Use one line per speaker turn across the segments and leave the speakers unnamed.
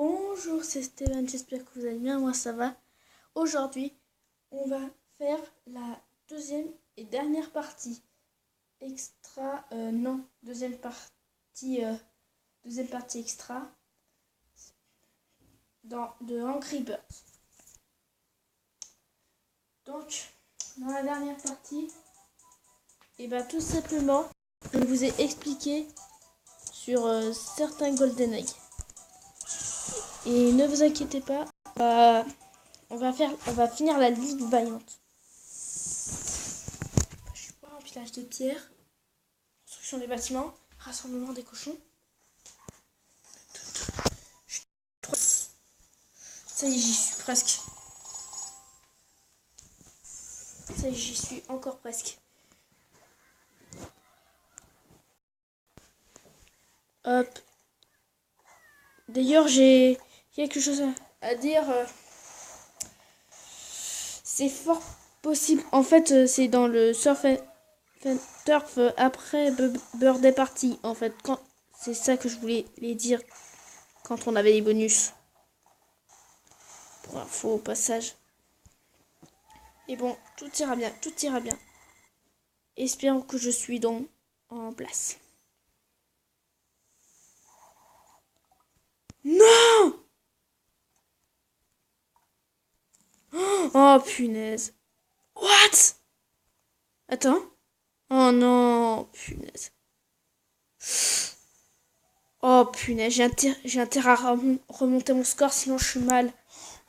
Bonjour, c'est Steven, j'espère que vous allez bien, moi ça va. Aujourd'hui, on va faire la deuxième et dernière partie extra, deuxième partie extra de Angry Birds. Donc, dans la dernière partie, tout simplement, je vous ai expliqué sur certains Golden Egg. Et ne vous inquiétez pas, on va finir la Ligue Vaillante. Je suis pas empilage de pierre, construction des bâtiments, rassemblement des cochons. Ça y est, j'y suis presque. Ça y est, j'y suis encore presque. Hop. D'ailleurs, j'ai quelque chose à dire. C'est fort possible. En fait, c'est dans le Surf and Turf après Birthday Party. En fait, c'est ça que je voulais les dire quand on avait les bonus. Pour info au passage. Et bon, tout ira bien, tout ira bien. Espérons que je suis donc en place. Non! Oh punaise. What? Attends. Oh non, punaise. Oh punaise, j'ai intérêt à remonter mon score, sinon je suis mal.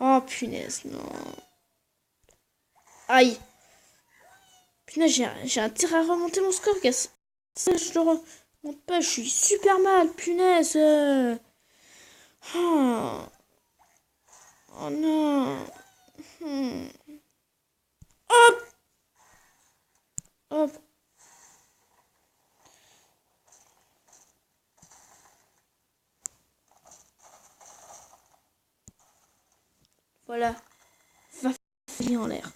Oh punaise, non. Aïe. Punaise, j'ai intérêt à remonter mon score, gars. Ça, je le remonte pas, je suis super mal, punaise. Oh, oh non. Hop. Hop. Voilà. Va filer en l'air.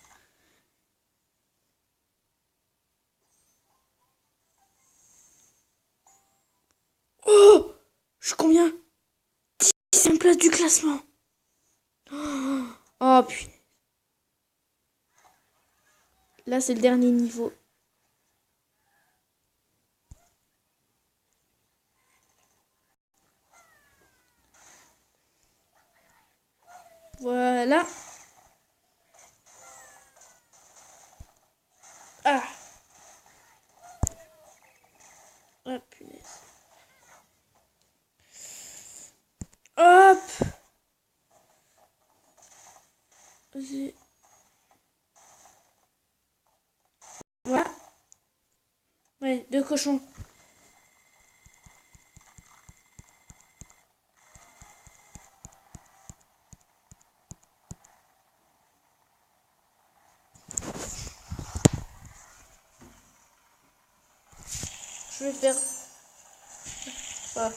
Oh! Je suis combien? 10e place du classement. Oh putain. Là, c'est le dernier niveau. Voilà. Ah. Ah, punaise. Hop. Vas-y. Voilà. Ouais, 2 cochons. Je vais faire... Voilà.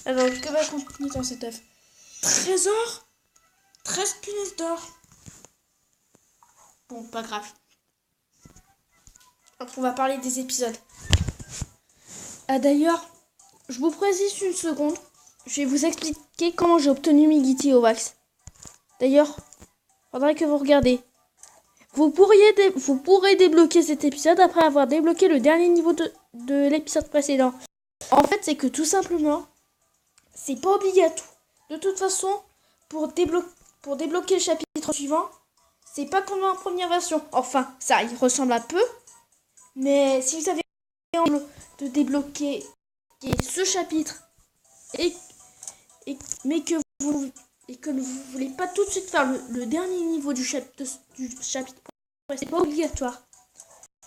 Alors, que va contenir dans cet œuf? Trésor? 13 punaises d'or. Bon, pas grave. Après, on va parler des épisodes. Ah, d'ailleurs, je vous précise une seconde. Je vais vous expliquer comment j'ai obtenu Migiti au wax. D'ailleurs, faudrait que vous regardez. Vous pourrez débloquer cet épisode après avoir débloqué le dernier niveau de l'épisode précédent. En fait, c'est que tout simplement, c'est pas obligatoire. De toute façon, pour débloquer le chapitre suivant, c'est pas comme en première version. Enfin, ça y ressemble un peu. Mais si vous avez envie de débloquer ce chapitre mais que vous voulez pas tout de suite faire le dernier niveau du chapitre, c'est pas obligatoire.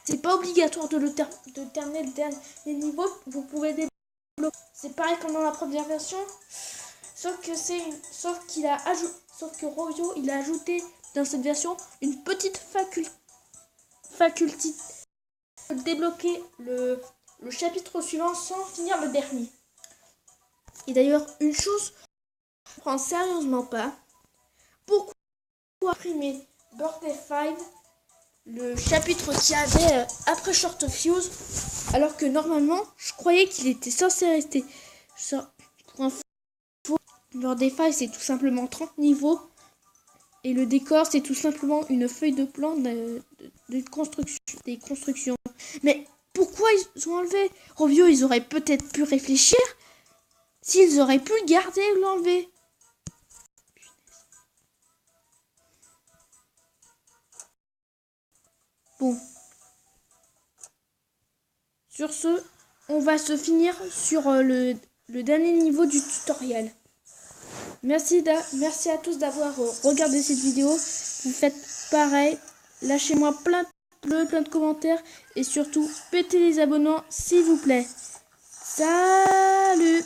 C'est pas obligatoire de terminer le dernier niveau. Vous pouvez débloquer. C'est pareil comme dans la première version, sauf que Royo il a ajouté dans cette version une petite faculté de débloquer le chapitre suivant sans finir le dernier. Et d'ailleurs, une chose je ne prends sérieusement pas. Pourquoi imprimer Birthday 5, le chapitre qu'il y avait après Short of Fuse, alors que normalement, je croyais qu'il était censé rester. Pour info, leur des failles, c'est tout simplement 30 niveaux. Et le décor, c'est tout simplement une feuille de plan de construction, des constructions. Mais pourquoi ils ont enlevé Rovio, ils auraient peut-être pu réfléchir s'ils auraient pu le garder ou l'enlever. Bon. Sur ce, on va se finir sur le dernier niveau du tutoriel. Merci à tous d'avoir regardé cette vidéo. Vous faites pareil. Lâchez-moi plein de commentaires. Et surtout, pétez les abonnements s'il vous plaît. Salut!